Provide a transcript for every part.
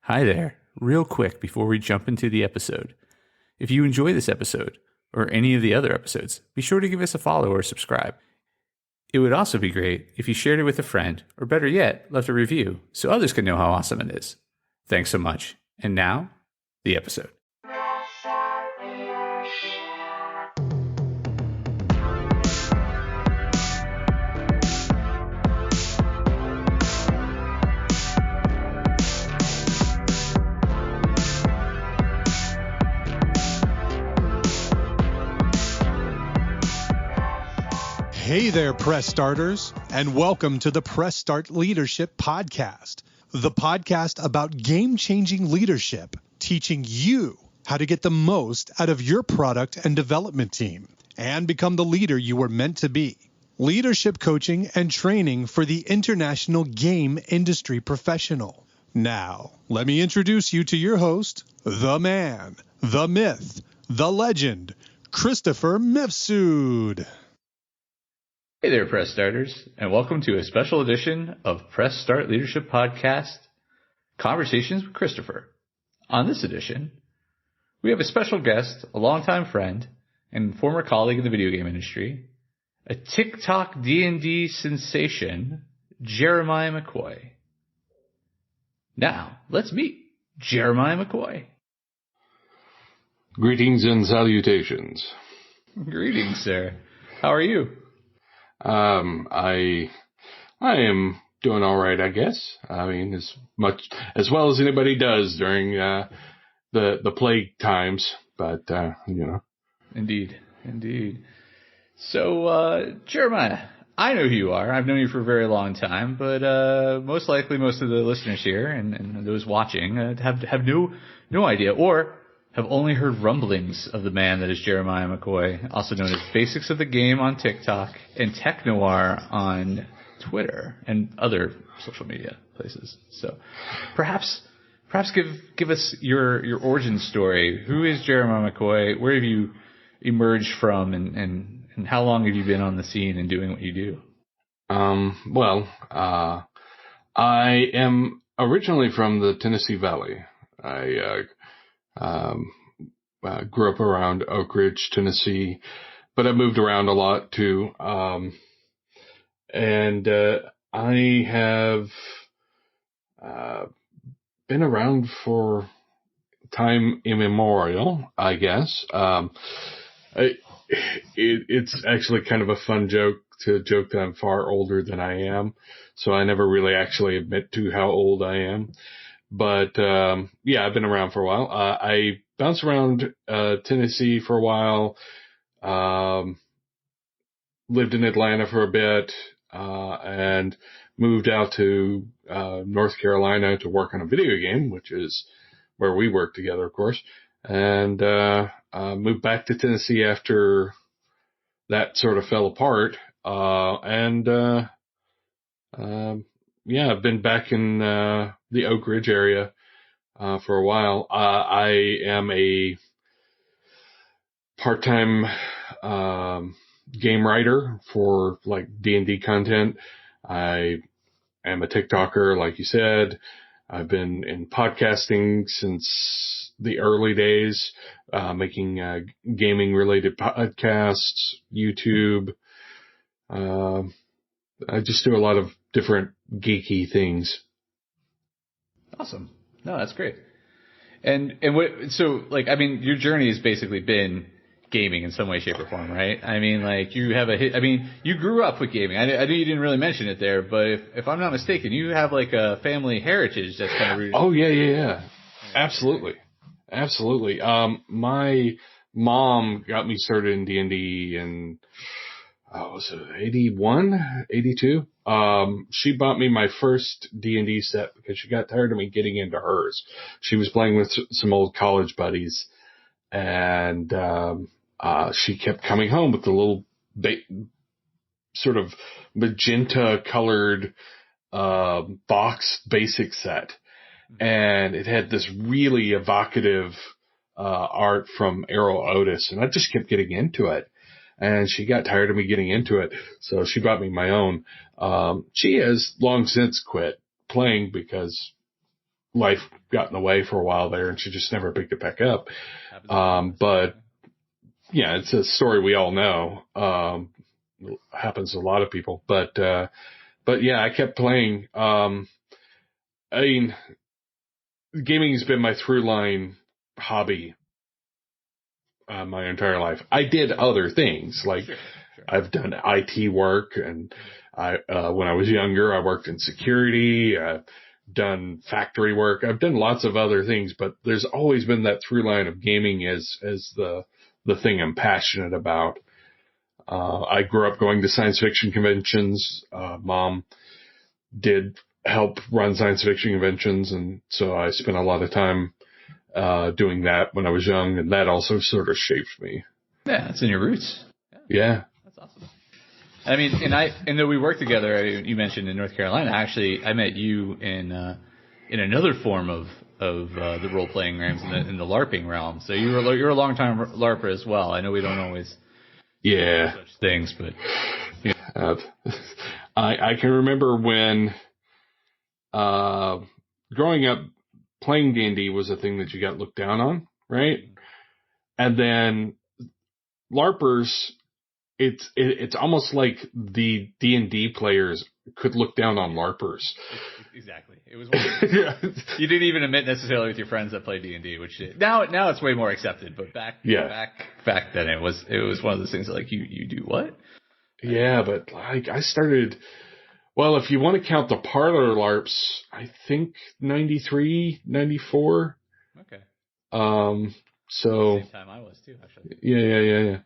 Hi there. Real quick before we jump into the episode. If you enjoy this episode, or any of the other episodes, be sure to give us a follow or subscribe. It would also be great if you shared it with a friend, or better yet, left a review so others can know how awesome it is. Thanks so much. And now, the episode. Hey there, Press Starters, and welcome to the Press Start Leadership Podcast, the podcast about game-changing leadership, teaching you how to get the most out of your product and development team and become the leader you were meant to be. Leadership coaching and training for the international game industry professional. Now, let me introduce you to your host, the man, the myth, the legend, Christopher Mifsud. Hey there, Press Starters, and welcome to a special edition of Press Start Leadership Podcast, Conversations with Christopher. On this edition, we have a special guest, a longtime friend, and former colleague in the video game industry, a TikTok D&D sensation, Jeremiah McCoy. Now, let's meet Jeremiah McCoy. Greetings and salutations. Greetings, sir. How are you? I am doing all right, I guess. I mean, as well as anybody does during the plague times, but you know. Indeed. So, Jeremiah, I know who you are. I've known you for a very long time, but most likely most of the listeners here and those watching have no idea, or have only heard rumblings of the man that is Jeremiah McCoy, also known as Basics of the Game on TikTok and Tech Noir on Twitter and other social media places. So perhaps give us your origin story. Who is Jeremiah McCoy? Where have you emerged from, and how long have you been on the scene and doing what you do? I am originally from the Tennessee Valley. I grew up around Oak Ridge, Tennessee, but I moved around a lot too. And I have been around for time immemorial, I guess. It's actually kind of a fun joke to joke that I'm far older than I am. So I never really actually admit to how old I am. But, yeah, I've been around for a while. I bounced around, Tennessee for a while, lived in Atlanta for a bit, and moved out to, North Carolina to work on a video game, which is where we work together, of course, and, moved back to Tennessee after that sort of fell apart, yeah, I've been back in the Oak Ridge area for a while. I am a part-time game writer for like D&D content. I am a TikToker, like you said. I've been in podcasting since the early days, making gaming-related podcasts, YouTube. I just do a lot of different geeky things. Awesome. No, that's great. And what, so like, I mean, your journey has basically been gaming in some way, shape, or form, right? I mean, like, you have you grew up with gaming. I know you didn't really mention it there, but if I'm not mistaken, you have like a family heritage that's kind of rooted. Oh, yeah. Absolutely. My mom got me started in D&D in, was it 81, 82? She bought me my first D&D set because she got tired of me getting into hers. She was playing with some old college buddies, and she kept coming home with the little sort of magenta colored box basic set. And it had this really evocative art from Errol Otis, and I just kept getting into it. And she got tired of me getting into it, so she bought me my own. She has long since quit playing because life got in the way for a while there, and she just never picked it back up. But yeah, it's a story we all know. Happens to a lot of people, but yeah, I kept playing. I mean, gaming has been my through line hobby my entire life. I did other things, like Sure. I've done IT work, and when I was younger, I worked in security. I've done factory work. I've done lots of other things, but there's always been that through line of gaming as the thing I'm passionate about. I grew up going to science fiction conventions. Mom did help run science fiction conventions, and so I spent a lot of time doing that when I was young, and that also sort of shaped me. Yeah, it's in your roots. Yeah. That's awesome. I mean, and though we worked together, you mentioned in North Carolina, actually, I met you in another form of the role playing games in the LARPing realm. So you're a long time LARPer as well. I know we don't always do such things, but yeah. I can remember when growing up, playing D&D was a thing that you got looked down on, right? And then LARPers, it's almost like the D&D players could look down on LARPers. Exactly. It was you didn't even admit necessarily with your friends that play D&D, which now it's way more accepted, but back then it was one of those things that, like, you do what? Yeah, but like I started, well, if you want to count the parlor LARPs, I think 93, 94. Okay. So same time I was too, actually. Yeah.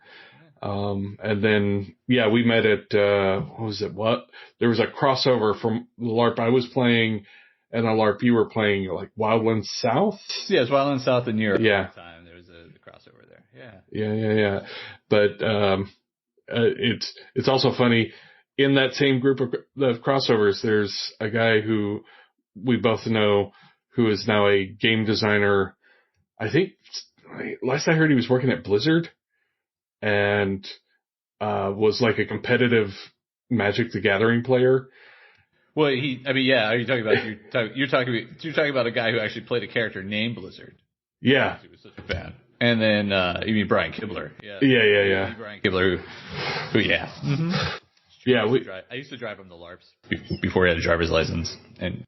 And then, we met at, there was a crossover from the LARP I was playing and a LARP you were playing, like Wildlands South? Yeah, it's Wildlands South in Europe yeah. at the time. There was a crossover there. Yeah. Yeah. But, it's also funny, in that same group of crossovers, there's a guy who we both know who is now a game designer. I think last I heard he was working at Blizzard and was like a competitive Magic the Gathering player. Well, are you talking about you're talking about a guy who actually played a character named Blizzard? Yeah, he was such a fan. And then you mean Brian Kibler? Yeah. Brian Kibler, who yeah. Mm-hmm. Yeah, I used to drive him to LARPs before he had a driver's license, and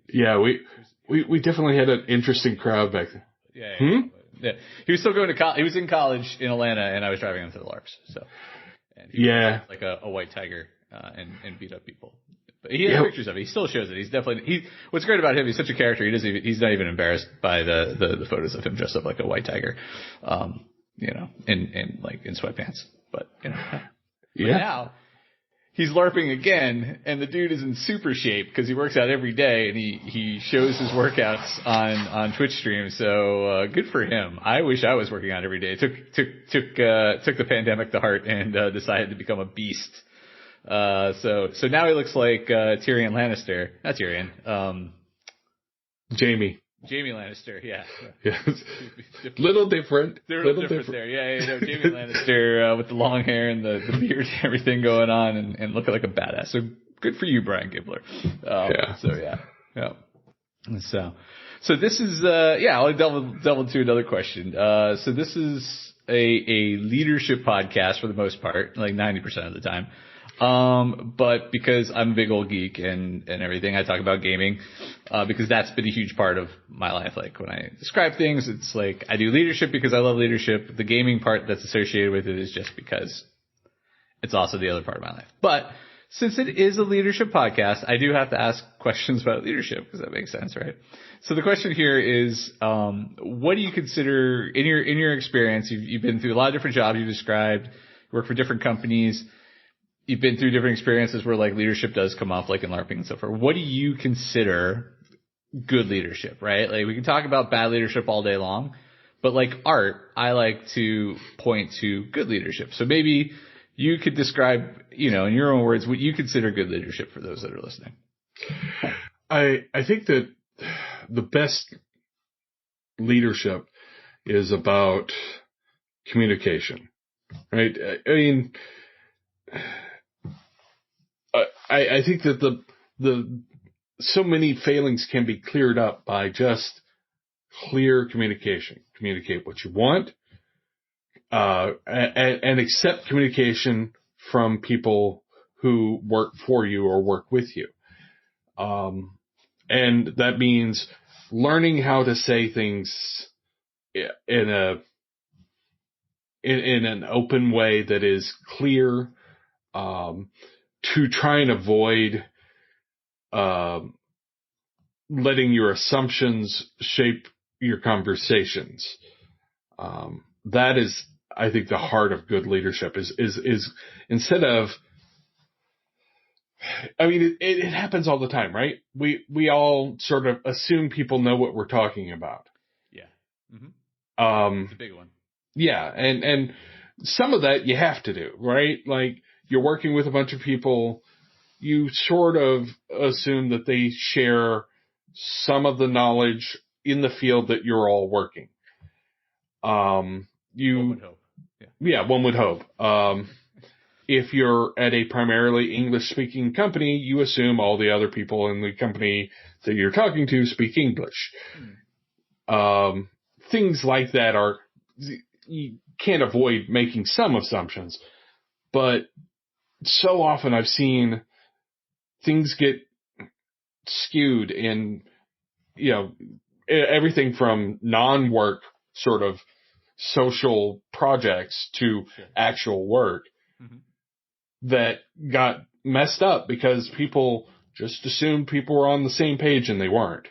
we definitely had an interesting crowd back then. Yeah. He was still going to college. He was in college in Atlanta, and I was driving him to the LARPs. So, and he was like a white tiger and beat up people. But he has pictures of it. He still shows it. He's definitely what's great about him. He's such a character. He's not even embarrassed by the photos of him dressed up like a white tiger, in sweatpants. But now he's LARPing again, and the dude is in super shape because he works out every day, and he shows his workouts on Twitch streams. So good for him. I wish I was working out every day. Took the pandemic to heart and decided to become a beast. So now he looks like Tyrion Lannister. Not Tyrion. Jamie Lannister, yeah. Little different. Little different there. Yeah, Jamie Lannister with the long hair and the beard and everything going on and looking like a badass. So good for you, Brian Kibler. So this is I'll delve into another question. So this is a leadership podcast for the most part, like 90% of the time. But because I'm a big old geek and everything, I talk about gaming, because that's been a huge part of my life. Like when I describe things, it's like I do leadership because I love leadership. The gaming part that's associated with it is just because it's also the other part of my life. But since it is a leadership podcast, I do have to ask questions about leadership because that makes sense, right? So the question here is, what do you consider in your experience? You've been through a lot of different jobs you described, worked for different companies. You've been through different experiences where like leadership does come up, like in LARPing and so forth. What do you consider good leadership, right? Like we can talk about bad leadership all day long, but like Art, I like to point to good leadership. So maybe you could describe, in your own words, what you consider good leadership for those that are listening. I think that the best leadership is about communication, right? I mean, I think that so many failings can be cleared up by just clear communication. Communicate what you want, and accept communication from people who work for you or work with you. And that means learning how to say things in an open way that is clear, to try and avoid letting your assumptions shape your conversations. That is, I think, the heart of good leadership is instead of, I mean, it happens all the time, right? We all sort of assume people know what we're talking about. Yeah. Mm-hmm. It's a big one. Yeah. And some of that you have to do, right? Like, you're working with a bunch of people, you sort of assume that they share some of the knowledge in the field that you're all working. One would hope. Yeah, one would hope. If you're at a primarily English-speaking company, you assume all the other people in the company that you're talking to speak English. Things like that you can't avoid making some assumptions, but so often I've seen things get skewed in, everything from non-work sort of social projects to actual work that got messed up because people just assumed people were on the same page and they weren't.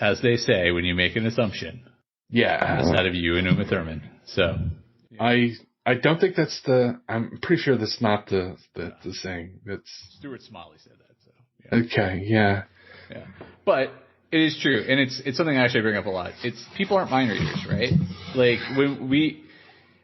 As they say, when you make an assumption, that's out of you and Uma Thurman. So I don't think that's I'm pretty sure that's not the saying. That's Stuart Smalley said that. So okay, yeah. But it is true, and it's something I actually bring up a lot. It's people aren't mind readers, right? Like when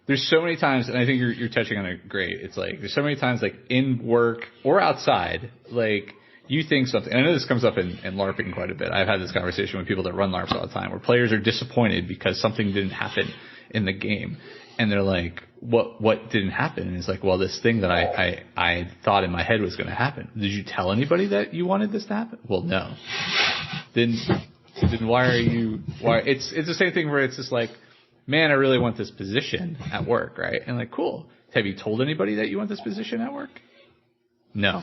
there's so many times, and I think you're touching on it great. It's like there's so many times, like in work or outside, like you think something. And I know this comes up in LARPing quite a bit. I've had this conversation with people that run LARPs all the time, where players are disappointed because something didn't happen in the game, and they're like, "What didn't happen?" And it's like, "Well, this thing that I thought in my head was going to happen. Did you tell anybody that you wanted this to happen?" Well, no. Then why are you? Why? It's the same thing where it's just like, man, I really want this position at work, right? And like, cool. Have you told anybody that you want this position at work? No.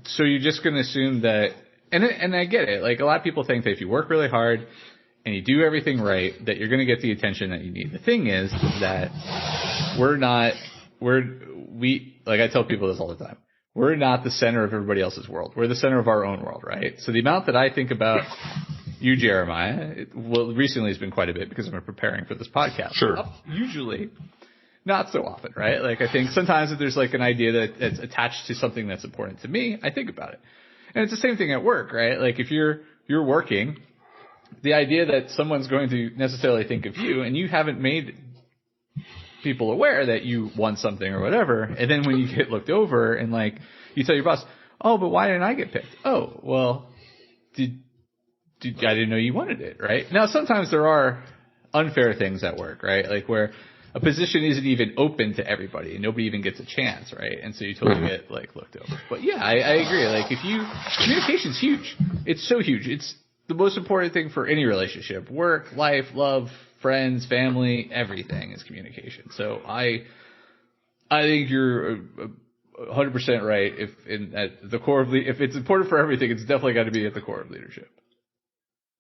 So you're just going to assume that, and I get it. Like, a lot of people think that if you work really hard and you do everything right, that you're going to get the attention that you need. The thing is that like I tell people this all the time. We're not the center of everybody else's world. We're the center of our own world, right? So the amount that I think about you, Jeremiah, recently has been quite a bit because I've been preparing for this podcast. Sure. Usually, not so often, right? Like, I think sometimes if there's like an idea that's attached to something that's important to me, I think about it. And it's the same thing at work, right? Like, if you're working, the idea that someone's going to necessarily think of you, and you haven't made people aware that you want something or whatever, and then when you get looked over and like you tell your boss, "Oh, but why didn't I get picked?" "Oh, well, I didn't know you wanted it," right? Now, sometimes there are unfair things at work, right? Like where a position isn't even open to everybody and nobody even gets a chance, right? And so you totally get like looked over. But yeah, I agree. Like communication's huge. It's so huge. It's the most important thing for any relationship. Work, life, love, friends, family, everything is communication. So I think you're 100% right. At the core of if it's important for everything, it's definitely got to be at the core of leadership.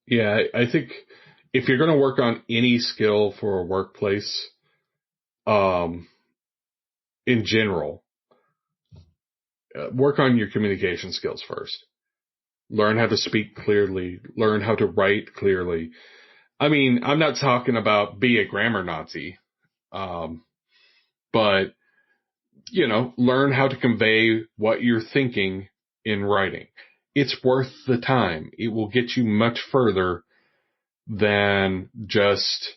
Yeah, I think if you're going to work on any skill for a workplace, in general, work on your communication skills first. Learn how to speak clearly. Learn how to write clearly. I mean, I'm not talking about be a grammar Nazi, but, learn how to convey what you're thinking in writing. It's worth the time. It will get you much further than just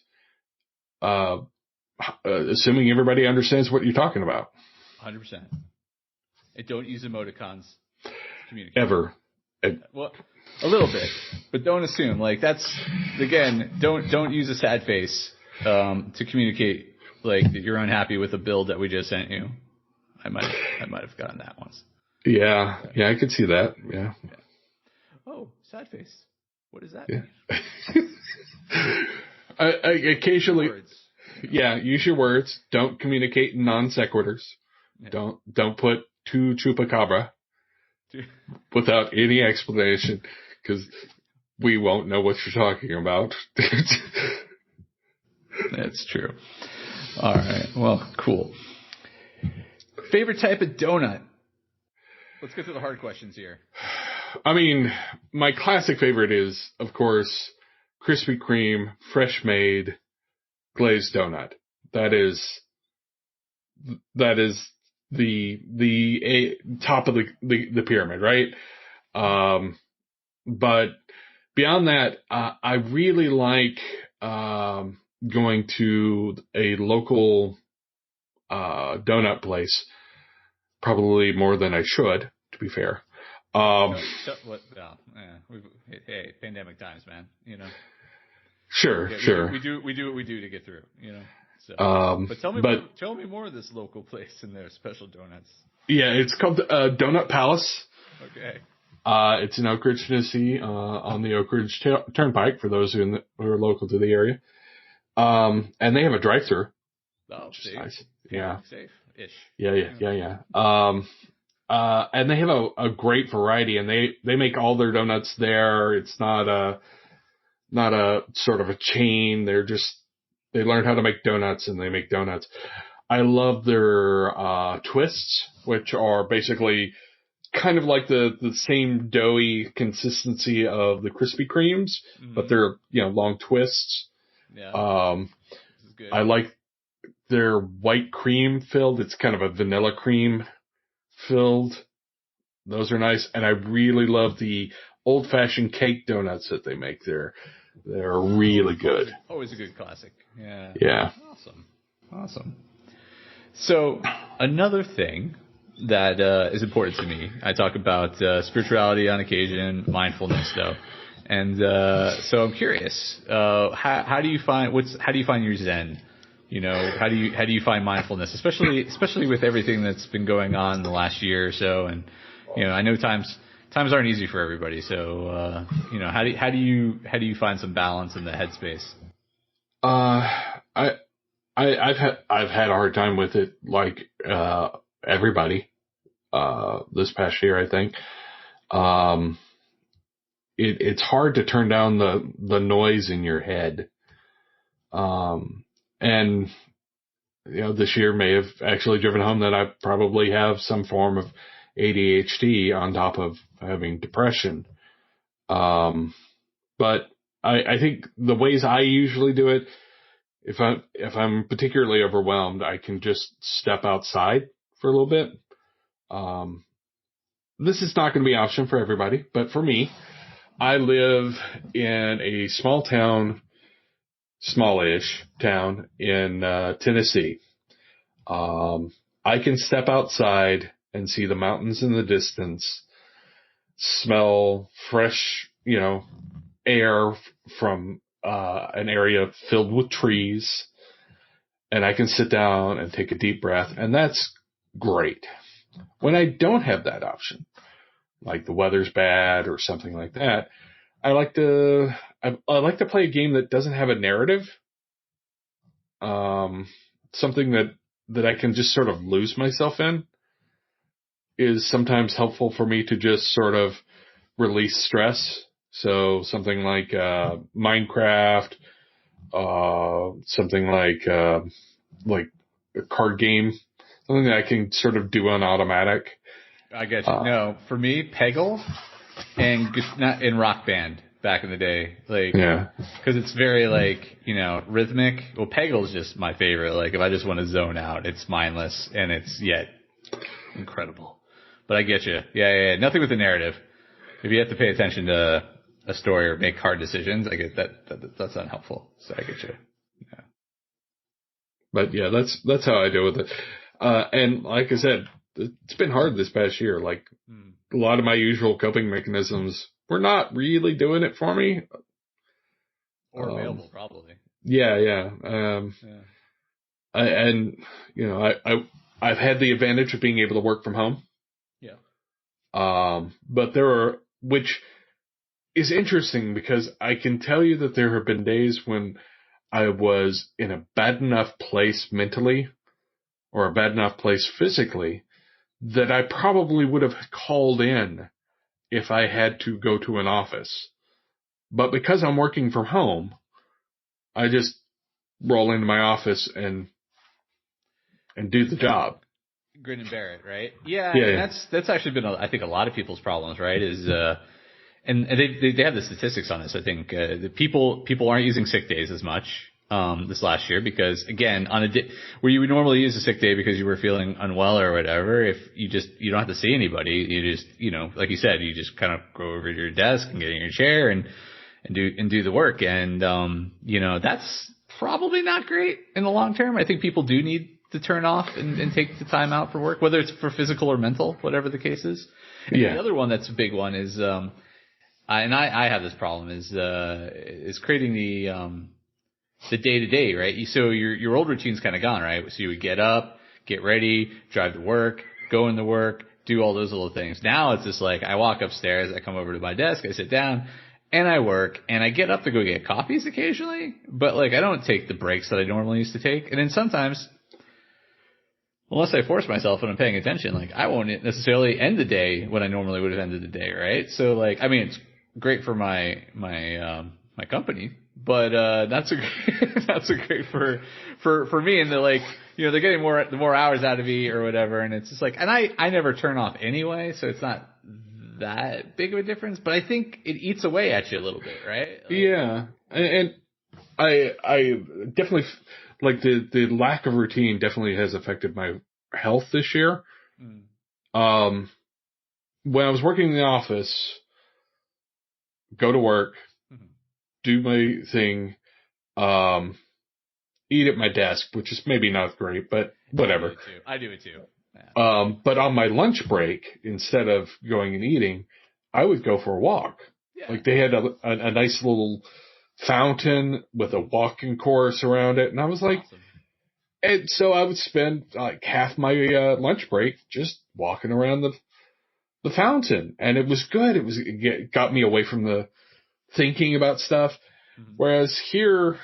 assuming everybody understands what you're talking about. 100%. And don't use emoticons to communicate. Ever. Well, a little bit, but don't assume. Like that's again, don't use a sad face to communicate like that you're unhappy with the build that we just sent you. I might have gotten that once. Yeah, I could see that. Yeah. Oh, sad face. What does that Yeah. mean? I occasionally, Words. use your words. Don't communicate in non sequiturs. Yeah. Don't put tu chupacabra without any explanation, because we won't know what you're talking about. That's true. All right. Well, cool. Favorite type of donut? Let's get to the hard questions here. I mean, my classic favorite is, of course, Krispy Kreme, fresh made, glazed donut. That is the top of the pyramid, right? But beyond that, I really like going to a local donut place, probably more than I should, to be fair. Hey, pandemic times, man. You know. Sure. We do what we do to get through. You know. So, but tell me more of this local place and their special donuts. Yeah, it's called Donut Palace. Okay. It's in Oak Ridge, Tennessee, on the Oak Ridge Turnpike for those who are local to the area. And they have a drive-through. Oh, which is nice. Yeah. Safe-ish. Yeah. And they have a great variety, and they make all their donuts there. It's not a sort of a chain. They learned how to make donuts, and they make donuts. I love their twists, which are basically kind of like the same doughy consistency of the Krispy Kremes, but they're long twists. Yeah. This is good. I like their white cream filled. It's kind of a vanilla cream filled. Those are nice, and I really love the old-fashioned cake donuts that they make there. They're really good. Always a good classic. Yeah. Yeah. Awesome. So another thing that is important to me, I talk about spirituality on occasion, mindfulness though, and so I'm curious, how do you find your Zen? You know, how do you find mindfulness, especially with everything that's been going on in the last year or so, and I know times aren't easy for everybody. So how do you find some balance in the headspace? I've had a hard time with it, like everybody this past year. I think it's hard to turn down the noise in your head, and this year may have actually driven home that I probably have some form of ADHD on top of having depression. But I think the ways I usually do it, if I'm particularly overwhelmed, I can just step outside for a little bit. This is not going to be an option for everybody, but for me, I live in a smallish town in Tennessee. I can step outside and see the mountains in the distance, smell fresh, air from an area filled with trees, and I can sit down and take a deep breath, and that's great. When I don't have that option, like the weather's bad or something like that, I like to play a game that doesn't have a narrative. Something that I can just sort of lose myself in is sometimes helpful for me to just sort of release stress. So something like Minecraft, something like a card game, something that I can sort of do on automatic. I get you. No, for me, Peggle and Rock Band back in the day, because it's very rhythmic. Well, Peggle is just my favorite. Like if I just want to zone out, it's mindless and it's yet incredible. But I get you. Yeah. Nothing with the narrative. If you have to pay attention to a story or make hard decisions, I get that. That's unhelpful. So I get you. Yeah. But yeah, that's how I deal with it. And like I said, it's been hard this past year. Like a lot of my usual coping mechanisms were not really doing it for me. Or available, probably. Yeah. I've had the advantage of being able to work from home. Yeah. But which is interesting because I can tell you that there have been days when I was in a bad enough place mentally or a bad enough place physically that I probably would have called in if I had to go to an office. But because I'm working from home, I just roll into my office and do the job. Grin and bear it, right? Yeah, Yeah, and yeah. that's actually been, I think, a lot of people's problems, right? Is and they have the statistics on this. I think the people aren't using sick days as much this last year because, again, on a day where you would normally use a sick day because you were feeling unwell or whatever, if you don't have to see anybody, you just, like you said, you just kind of go over to your desk and get in your chair and do the work, and that's probably not great in the long term. I think people do need to turn off and take the time out for work, whether it's for physical or mental, whatever the case is. And the other one that's a big one is, I have this problem is creating the day to day, right? So your old routine's kind of gone, right? So you would get up, get ready, drive to work, go into work, do all those little things. Now it's just like I walk upstairs, I come over to my desk, I sit down, and I work, and I get up to go get coffees occasionally, but like I don't take the breaks that I normally used to take. And then sometimes, unless I force myself and I'm paying attention, like I won't necessarily end the day when I normally would have ended the day, right? So like, I mean, it's great for my company, but not so great for me. And they're like, they're getting more hours out of me or whatever, and it's just like, and I never turn off anyway, so it's not that big of a difference. But I think it eats away at you a little bit, right? Like, yeah, and I definitely. Like the lack of routine definitely has affected my health this year. When I was working in the office, go to work, do my thing, eat at my desk, which is maybe not great, but whatever. I do it too. Yeah. But on my lunch break, instead of going and eating, I would go for a walk. Yeah. Like they had a nice little fountain with a walking course around it, and I was like, awesome. And so I would spend like half my lunch break just walking around the fountain, and it was good. It got me away from the thinking about stuff. Mm-hmm. Whereas here,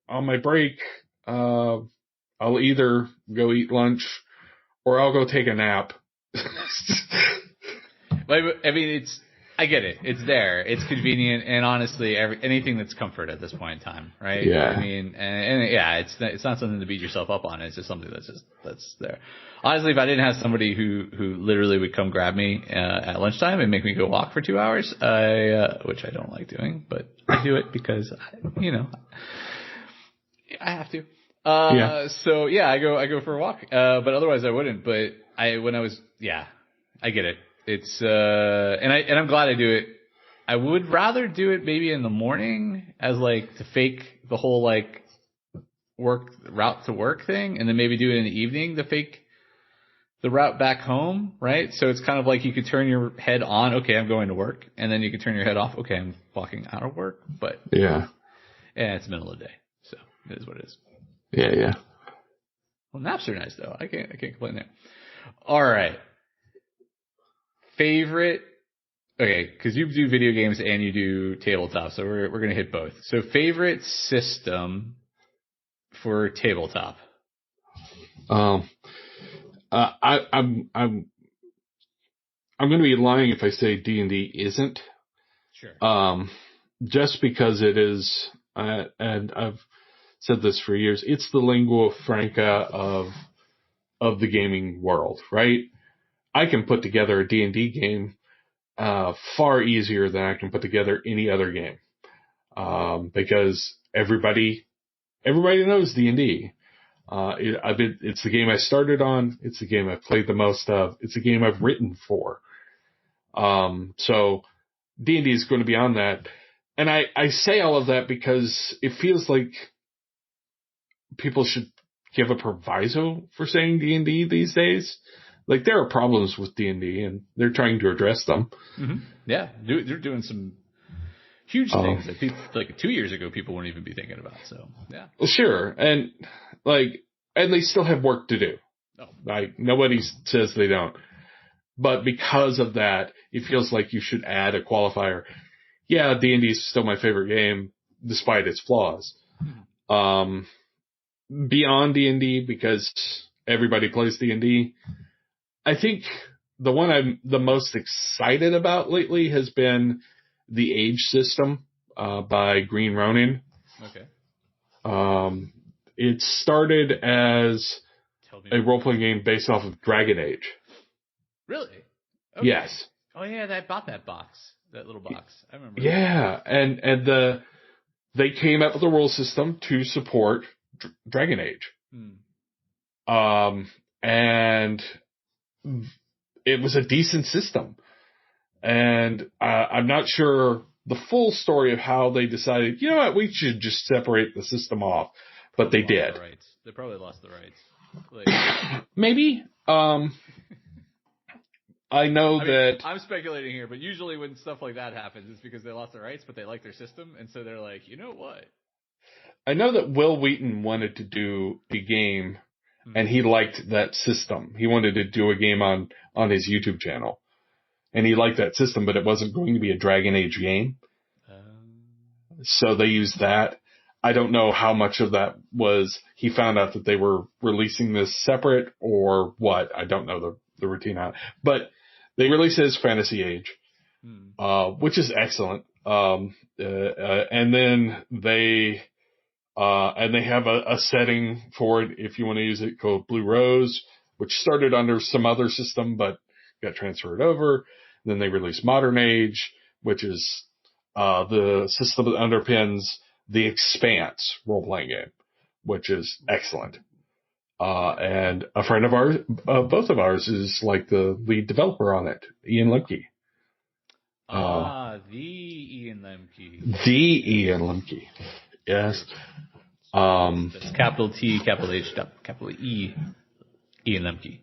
on my break, I'll either go eat lunch or I'll go take a nap. I mean, I get it. It's there. It's convenient, and honestly, anything that's comfort at this point in time, right? Yeah. I mean, and yeah, it's not something to beat yourself up on. It's just something that's there. Honestly, if I didn't have somebody who literally would come grab me at lunchtime and make me go walk for 2 hours, which I don't like doing, but I do it because I have to. So yeah, I go for a walk. But otherwise I wouldn't. But I get it. It's and I'm glad I do it. I would rather do it maybe in the morning as like to fake the whole like route to work thing, and then maybe do it in the evening to fake the route back home, right? So it's kind of like you could turn your head on, okay, I'm going to work, and then you could turn your head off, okay, I'm walking out of work. But yeah, it's the middle of the day, so it is what it is. Yeah. Well, naps are nice though. I can't complain there. All right. Favorite, okay, because you do video games and you do tabletop, so we're gonna hit both. So favorite system for tabletop. I'm gonna be lying if I say D&D isn't. Sure. Just because it is, and I've said this for years, it's the lingua franca of the gaming world, right? I can put together a D&D game far easier than I can put together any other game, because everybody knows D&D. It's the game I started on. It's the game I've played the most of. It's the game I've written for. So D&D is going to be on that. And I say all of that because it feels like people should give a proviso for saying D&D these days. Like, there are problems with D&D, and they're trying to address them. Mm-hmm. Yeah, they're doing some huge things that people, like 2 years ago, people wouldn't even be thinking about. So, yeah. Well, sure. And they still have work to do. Oh. Like, nobody says they don't. but because of that, it feels like you should add a qualifier. Yeah, D&D is still my favorite game, despite its flaws. Beyond D&D, because everybody plays D&D, I think the one I'm the most excited about lately has been the Age system by Green Ronin. Okay. It started as a role-playing game based off of Dragon Age. Really? Okay. Yes. Oh yeah, I bought that box, that little box. I remember. Yeah, and they came up with a rule system to support Dragon Age. And it was a decent system. And I'm not sure the full story of how they decided, you know what, we should just separate the system off. But they did. They probably lost the rights. Maybe. I know that... I'm speculating here, but usually when stuff like that happens, it's because they lost the rights, but they like their system, and so they're like, you know what? I know that Will Wheaton wanted to do a game, and he liked that system. He wanted to do a game on his YouTube channel. And he liked that system, but it wasn't going to be a Dragon Age game. So they used that. I don't know how much of that was he found out that they were releasing this separate or what. I don't know the routine on it. But they released it as Fantasy Age, which is excellent. And then they have a setting for it if you want to use it called Blue Rose, which started under some other system but got transferred over. Then they released Modern Age, which is the system that underpins The Expanse role-playing game, which is excellent. And a friend of ours, both of ours, is like the lead developer on it, Ian Lemke. The Ian Lemke. The Ian Lemke. Yes. That's capital T, capital H, capital E, Ian Lemke.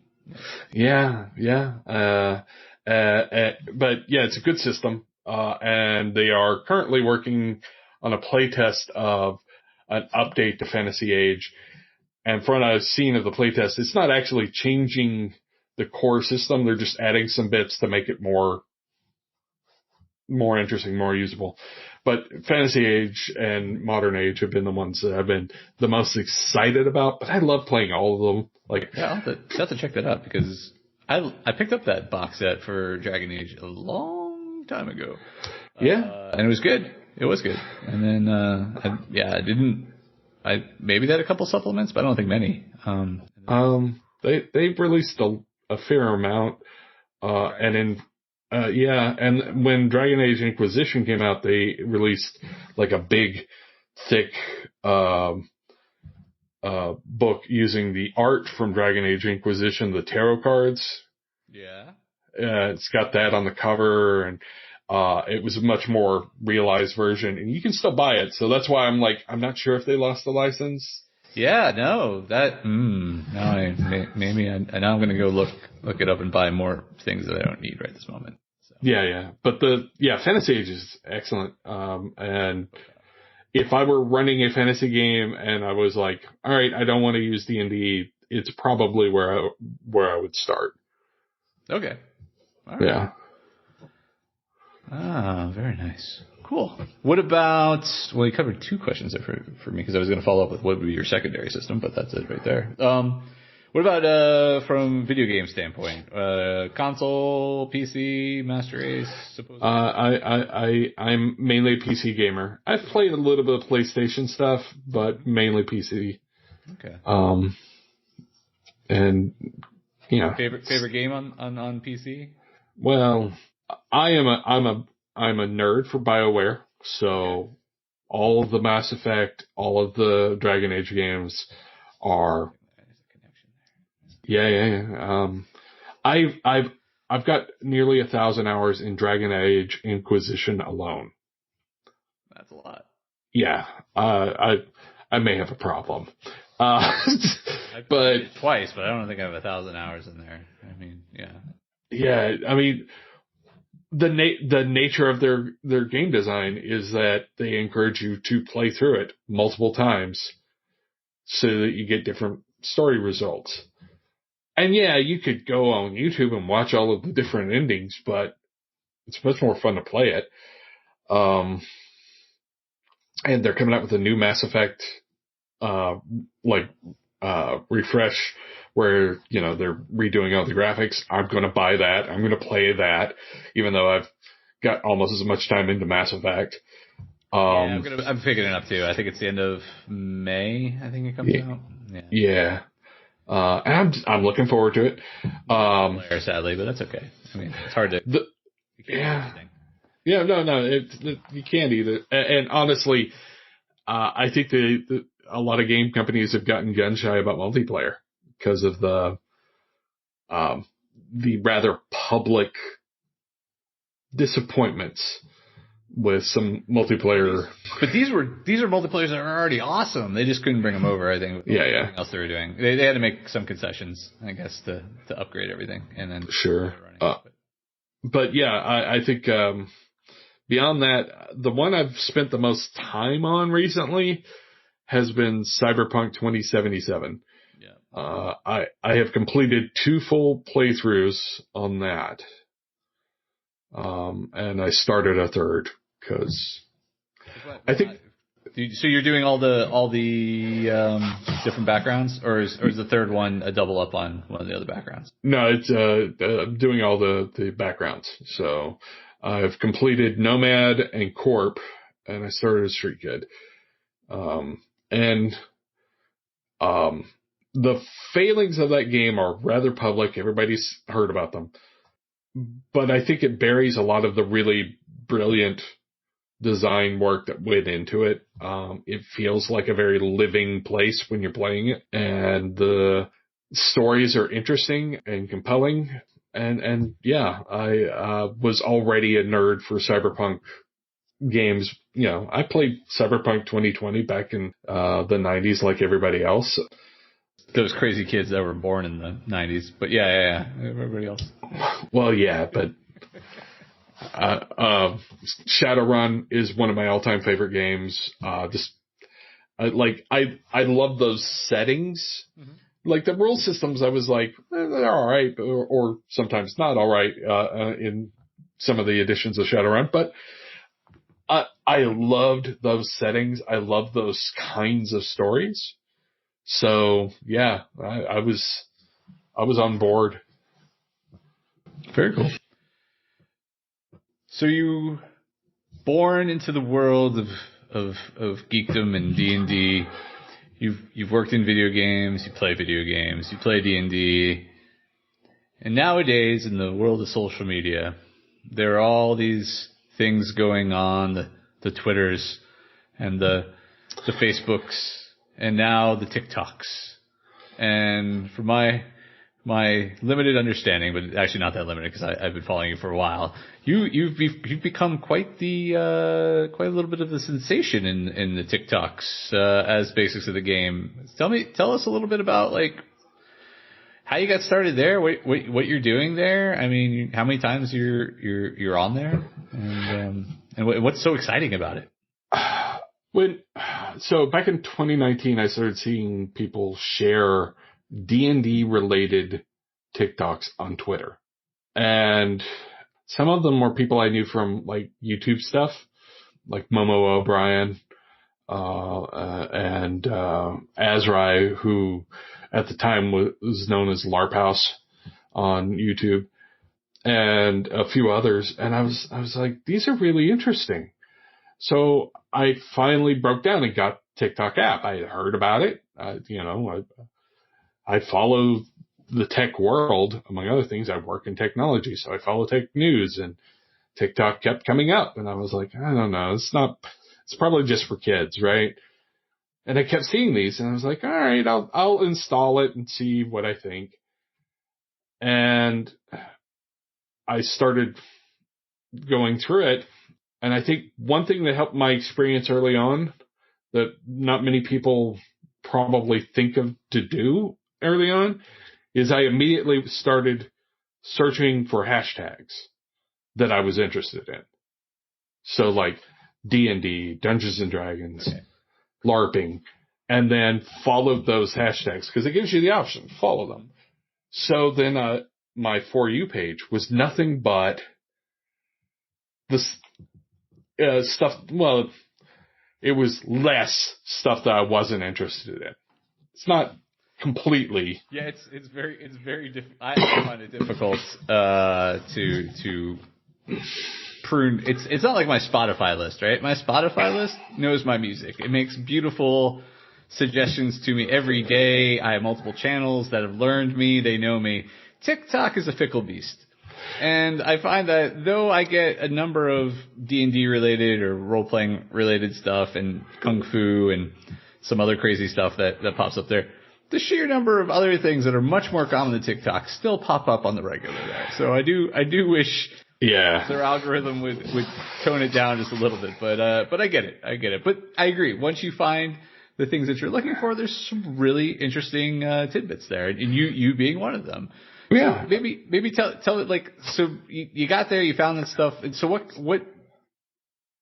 Yeah. But yeah, it's a good system. And they are currently working on a playtest of an update to Fantasy Age. And from what I've seen of the playtest, it's not actually changing the core system. They're just adding some bits to make it more interesting, more usable. But Fantasy Age and Modern Age have been the ones that I've been the most excited about. But I love playing all of them. I'll have to check that out because I picked up that box set for Dragon Age a long time ago. And it was good. It was good. And then maybe they had a couple supplements, but I don't think many. They've released a fair amount. And when Dragon Age Inquisition came out, they released like a big, thick book using the art from Dragon Age Inquisition, the tarot cards. Yeah. It's got that on the cover, and it was a much more realized version, and you can still buy it. So that's why I'm not sure if they lost the license. Yeah, no, that. Now I'm going to go look it up and buy more things that I don't need right this moment. So. Yeah. But Fantasy Age is excellent. And if I were running a fantasy game and I was like, all right, I don't want to use D&D, it's probably where I would start. Okay. All right. Yeah. Very nice. Cool. What about, you covered two questions there for me because I was going to follow up with what would be your secondary system, but that's it right there. What about from video game standpoint? Console, PC, Master Race, supposedly? I'm mainly a PC gamer. I've played a little bit of PlayStation stuff, but mainly PC. Okay. And favorite game on PC? Well, I'm a nerd for BioWare, so all of the Mass Effect, all of the Dragon Age games are. Yeah. I've got nearly 1,000 hours in Dragon Age Inquisition alone. That's a lot. Yeah, I may have a problem. I've played it twice, but I don't think I have 1,000 hours in there. I mean, yeah. Yeah, I mean, the nature of their game design is that they encourage you to play through it multiple times so that you get different story results. And yeah, you could go on YouTube and watch all of the different endings, but it's much more fun to play it. And they're coming out with a new Mass Effect, refresh where, they're redoing all the graphics. I'm going to buy that. I'm going to play that, even though I've got almost as much time into Mass Effect. I'm picking it up too. I think it's the end of May. I think it comes out. Yeah. And I'm looking forward to it. Player, sadly, but that's okay. I mean, it's hard to. Yeah, no, you can't either. And honestly, I think a lot of game companies have gotten gun shy about multiplayer because of the rather public disappointments with some multiplayer. But these are multiplayers that are already awesome. They just couldn't bring them over, I think. With everything else they were doing. They had to make some concessions, I guess, to upgrade everything, and then sure. But yeah, I think beyond that, the one I've spent the most time on recently has been Cyberpunk 2077. Yeah. I have completed 2 full playthroughs on that. And I started a third because I think. So you're doing all the different backgrounds, or is the third one a double up on one of the other backgrounds? No, it's I'm doing all the backgrounds. So I've completed Nomad and Corp, and I started a Street Kid. The failings of that game are rather public. Everybody's heard about them. But I think it buries a lot of the really brilliant design work that went into it. It feels like a very living place when you're playing it. And the stories are interesting and compelling. And yeah, I was already a nerd for Cyberpunk games. I played Cyberpunk 2020 back in the 90s like everybody else. Those crazy kids that were born in the 90s. But yeah. Everybody else. Well, yeah, but Shadowrun is one of my all-time favorite games. I love those settings. Mm-hmm. Like the world systems, I was like, they're all right, or sometimes not all right in some of the editions of Shadowrun. But I loved those settings. I love those kinds of stories. So yeah, I was on board. Very cool. So you born into the world of geekdom and D&D. You've worked in video games. You play video games. You play D&D. And nowadays, in the world of social media, there are all these things going on: the Twitters and the Facebooks, and now the TikToks. And from my limited understanding, but actually not that limited because I've been following you for a while, you've become quite a little bit of a sensation in the TikToks as basics of the game. Tell us a little bit about like how you got started there, what you're doing there. I mean, how many times you're on there, and what's so exciting about it? So back in 2019, I started seeing people share D&D related TikToks on Twitter. And some of them were people I knew from like YouTube stuff, like Momo O'Brien, and Azrai, who at the time was known as LARP House on YouTube, and a few others. And I was like, these are really interesting. So I finally broke down and got TikTok app. I had heard about it. I follow the tech world, among other things. I work in technology, so I follow tech news, and TikTok kept coming up. And I was like, I don't know, it's probably just for kids, right? And I kept seeing these, and I was like, all right, I'll install it and see what I think. And I started going through it. And I think one thing that helped my experience early on that not many people probably think of to do early on is I immediately started searching for hashtags that I was interested in. So like D&D, Dungeons and Dragons, LARPing, and then followed those hashtags because it gives you the option, follow them. So then my For You page was nothing but this stuff. Well, it was less stuff that I wasn't interested in. It's not completely. Yeah, it's very I find it difficult to prune. It's not like my Spotify list, right? My Spotify list knows my music. It makes beautiful suggestions to me every day. I have multiple channels that have learned me. They know me. TikTok is a fickle beast. And I find that though I get a number of D&D related or role-playing related stuff and Kung Fu and some other crazy stuff that pops up there, the sheer number of other things that are much more common than TikTok still pop up on the regular there. So I do wish their algorithm would tone it down just a little bit. But I get it. But I agree. Once you find the things that you're looking for, there's some really interesting tidbits there. And you being one of them. Yeah. So maybe tell it like, so you got there, you found that stuff. And so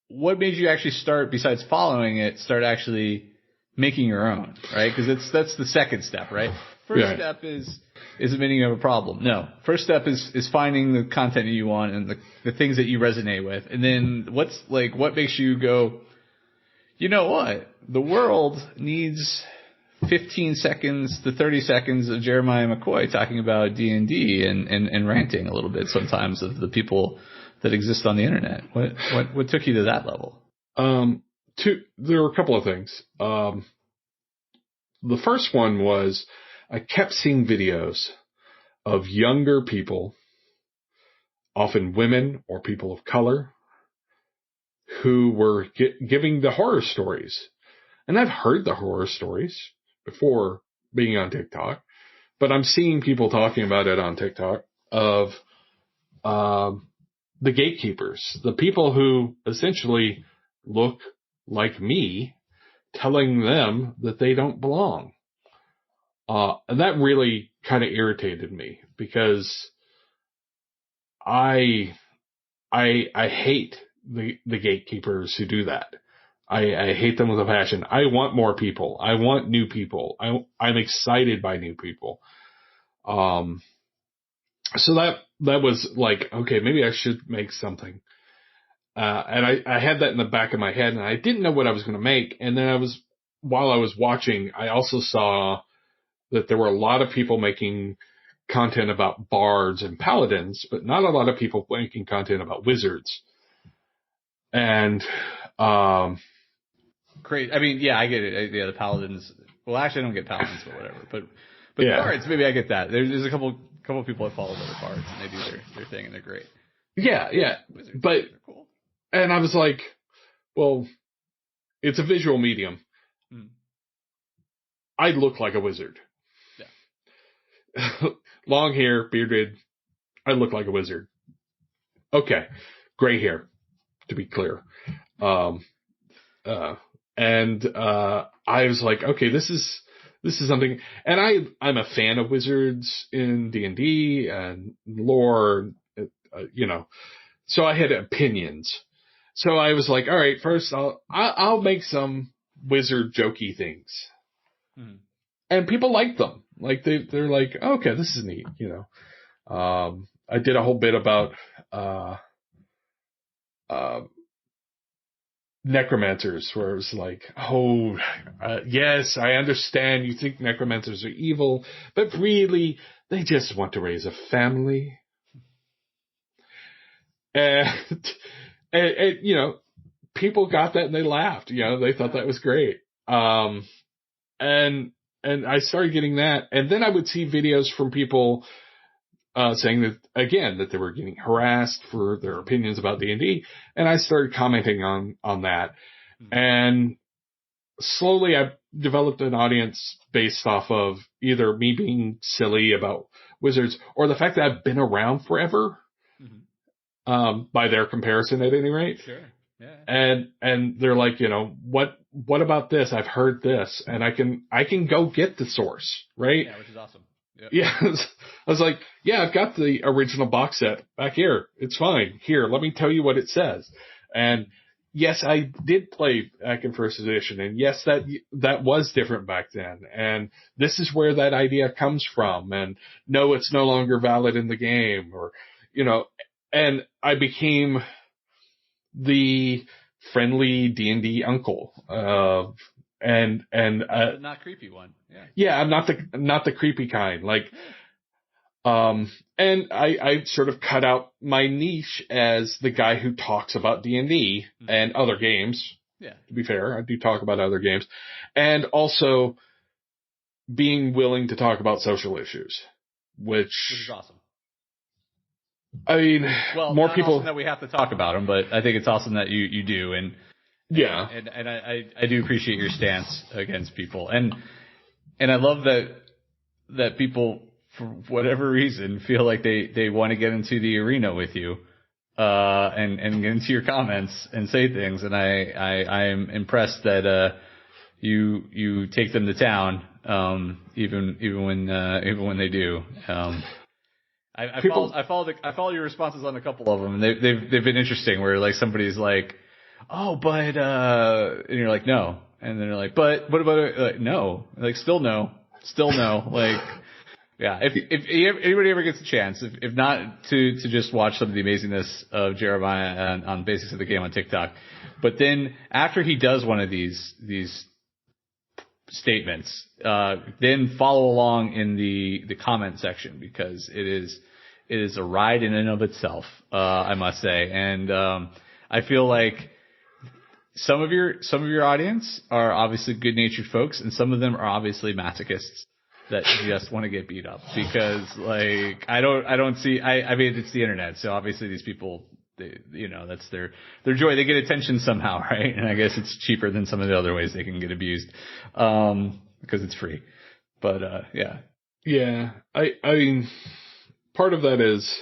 what made you actually start, besides following it, start actually making your own, right? Because that's the second step, right? First step is admitting you have a problem. No. First step is finding the content that you want and the things that you resonate with. And then what makes you go, you know what? The world needs 15 seconds to 30 seconds of Jeremiah McCoy talking about D&D and ranting a little bit sometimes of the people that exist on the internet. What took you to that level? There were a couple of things. The first one was I kept seeing videos of younger people, often women or people of color, who were giving the horror stories. And I've heard the horror stories before being on TikTok, but I'm seeing people talking about it on TikTok of the gatekeepers, the people who essentially look like me, telling them that they don't belong. And that really kind of irritated me because I hate the gatekeepers who do that. I hate them with a passion. I want more people. I want new people. I'm excited by new people. So that was like, okay, maybe I should make something. And I had that in the back of my head, and I didn't know what I was going to make. And then while I was watching, I also saw that there were a lot of people making content about bards and paladins, but not a lot of people making content about wizards. And, great. I mean, yeah, I get it. Yeah, the paladins. Well, actually, I don't get paladins, but whatever. But yeah. Bards, maybe I get that. There's a couple people I follow that are bards, and they do their thing, and they're great. Yeah. Wizards, but are cool. And I was like, well, it's a visual medium. Mm. I look like a wizard. Yeah. Long hair, bearded. I look like a wizard. Okay. Gray hair, to be clear. And I was like, okay, this is something. And I'm a fan of wizards in D&D and lore, so I had opinions. So I was like, all right, first I'll make some wizard jokey things. Mm-hmm. And people like them. Like they're like, okay, this is neat, I did a whole bit about necromancers, where it was like, yes, I understand you think necromancers are evil, but really they just want to raise a family. And people got that and they laughed. They thought that was great. And I started getting that, and then I would see videos from people saying that they were getting harassed for their opinions about D&D, and I started commenting on that. Mm-hmm. And slowly I developed an audience based off of either me being silly about wizards or the fact that I've been around forever. Mm-hmm. By their comparison at any rate. Sure. Yeah. And they're like, what about this? I've heard this, and I can go get the source, right? Yeah, which is awesome. Yep. Yeah. I was like, yeah, I've got the original box set back here. It's fine. Here, let me tell you what it says. And yes, I did play back in first edition, and yes, that was different back then, and this is where that idea comes from, and no, it's no longer valid in the game, or, and I became the friendly D&D uncle, and not creepy one. Yeah. Yeah, I'm not the creepy kind, like. And I sort of cut out my niche as the guy who talks about D&D and other games. Yeah. To be fair, I do talk about other games, and also being willing to talk about social issues, which is awesome. I mean, well, more not people awesome that we have to talk about them, but I think it's awesome that you do, and yeah, and I do appreciate your stance against people, and I love that people, for whatever reason, feel like they want to get into the arena with you, and get into your comments and say things. And I am impressed that, you take them to town, even when they do. I follow your responses on a couple of them, and they've been interesting, where like somebody's like, oh, but, and you're like, no. And then they're like, but what about it? Like, no, like, still no, like, yeah, if anybody ever gets a chance, if not to just watch some of the amazingness of Jeremiah on Basics of the Game on TikTok, but then after he does one of these statements, then follow along in the comment section, because it is a ride in and of itself, I must say. And I feel like some of your audience are obviously good-natured folks, and some of them are obviously masochists that just want to get beat up, because like I mean, it's the internet, so obviously these people, that's their joy. They get attention somehow, right? And I guess it's cheaper than some of the other ways they can get abused, because it's free. But yeah. I mean, part of that is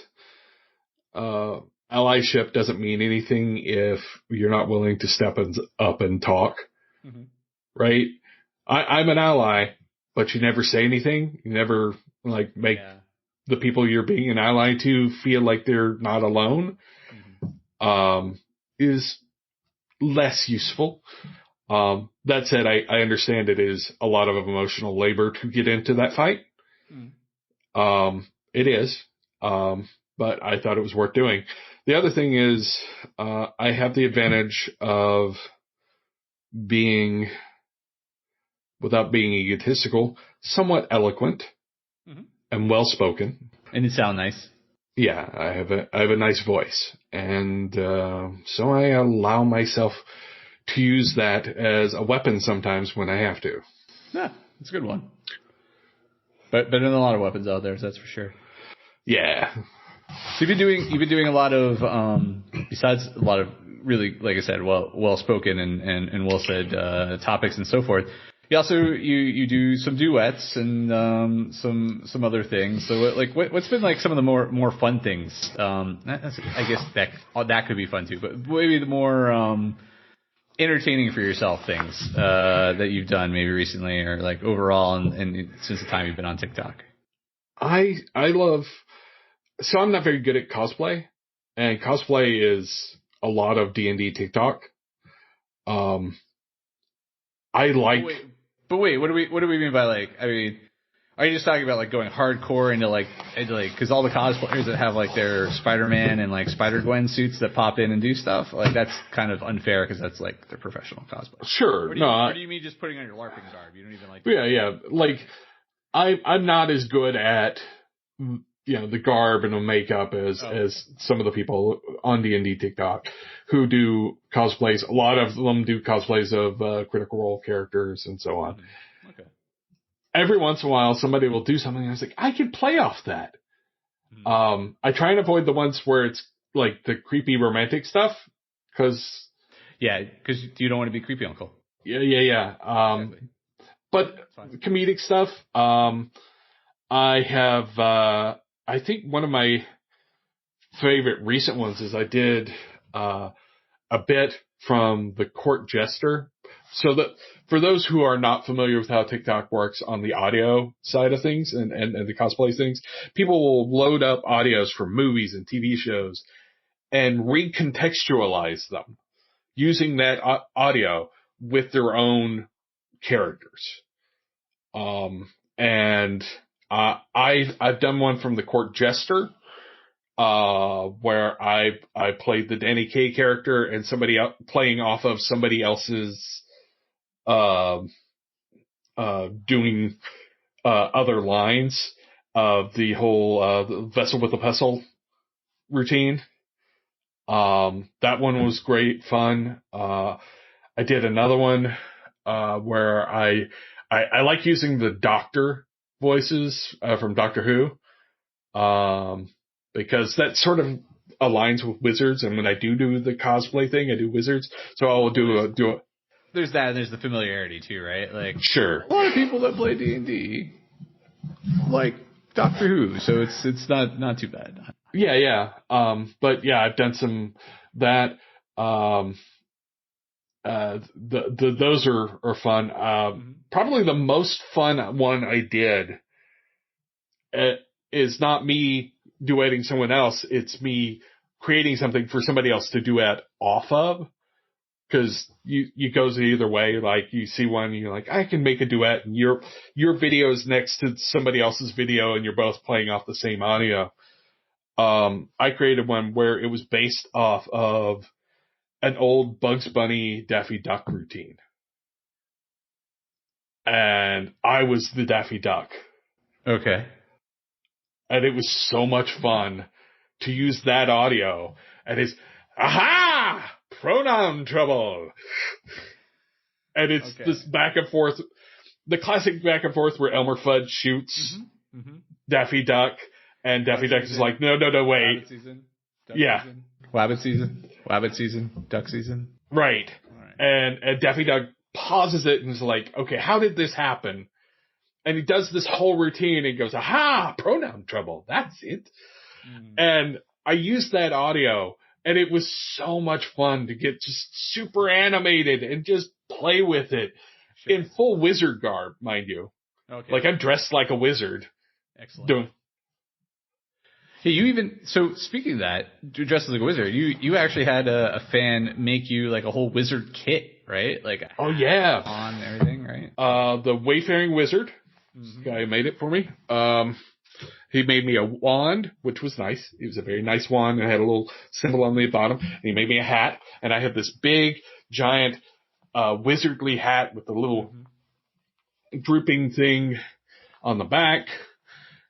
allyship doesn't mean anything if you're not willing to step up and talk, right? I'm an ally, but you never say anything. You never like make the people you're being an ally to feel like they're not alone. Is less useful. That said, I understand it is a lot of emotional labor to get into that fight. It is, but I thought it was worth doing. The other thing is, I have the advantage of being, without being egotistical, somewhat eloquent and well spoken. And you sound nice. Yeah, I have a nice voice, and so I allow myself to use that as a weapon sometimes when I have to. Yeah, it's a good one. But better than a lot of weapons out there, that's for sure. Yeah. So you've been doing a lot of besides a lot of really, like I said, well spoken and well said topics and so forth. You also you do some duets and some other things. So like what's been like some of the more fun things? I guess that could be fun too, but maybe the more entertaining for yourself things that you've done maybe recently, or like overall and since the time you've been on TikTok. I love. So I'm not very good at cosplay, and cosplay is a lot of D&D TikTok. I like. But wait, what do we mean by like? I mean, are you just talking about like going hardcore into like because all the cosplayers that have like their Spider-Man and like Spider-Gwen suits that pop in and do stuff, like that's kind of unfair because that's like their professional cosplay. Sure, or do you mean just putting on your LARPing garb? You don't even like. Yeah. Like I'm not as good at the garb and the makeup as some of the people on D&D TikTok who do cosplays. A lot of them do cosplays of Critical Role characters and so on. Okay. Every once in a while, somebody will do something and I was like, I could play off that. I try and avoid the ones where it's like the creepy romantic stuff because you don't want to be creepy uncle. Yeah. Exactly. But comedic stuff, I have, I think one of my favorite recent ones is I did a bit from the Court Jester. So that for those who are not familiar with how TikTok works on the audio side of things and the cosplay things, people will load up audios from movies and TV shows and recontextualize them using that audio with their own characters. And I've done one from the Court Jester, where I played the Danny Kaye character and somebody playing off of somebody else's, doing, other lines of the whole, the Vessel with a Pestle routine. That one was great fun. I did another one, where I like using the Doctor voices, from Doctor Who, because that sort of aligns with wizards. And when I do the cosplay thing, I do wizards. So I'll do a. There's that, and there's the familiarity too, right? Like, Sure. a lot of people that play D&D like Doctor Who, so it's not too bad. Yeah. But yeah, I've done some that. Those are fun. Probably the most fun one I did, is not me duetting someone else. It's me creating something for somebody else to duet off of. Cause you goes either way. Like, you see one, you're like, I can make a duet, and your video is next to somebody else's video, and you're both playing off the same audio. I created one where it was based off of an old Bugs Bunny Daffy Duck routine. And I was the Daffy Duck. Okay. And it was so much fun to use that audio. And it's, aha! Pronoun trouble. And it's this back and forth, the classic back and forth where Elmer Fudd shoots Daffy Duck, and Daffy Duck is like, no, wait. Wabbit season, Wabbit season, duck season. Right. And Daffy Duck pauses it and is like, okay, how did this happen? And he does this whole routine and goes, aha, pronoun trouble. That's it. And I used that audio, and it was so much fun to get just super animated and just play with it in full wizard garb, mind you. Okay. Like, I'm dressed like a wizard. Excellent. Hey, so speaking of that, dressed like a wizard, you actually had a fan make you like a whole wizard kit, right? Like, oh yeah, on everything, right? The Wayfaring Wizard guy made it for me. He made me a wand, which was nice. It was a very nice wand. It had a little symbol on the bottom. And he made me a hat, and I had this big, giant, wizardly hat with a little drooping thing on the back.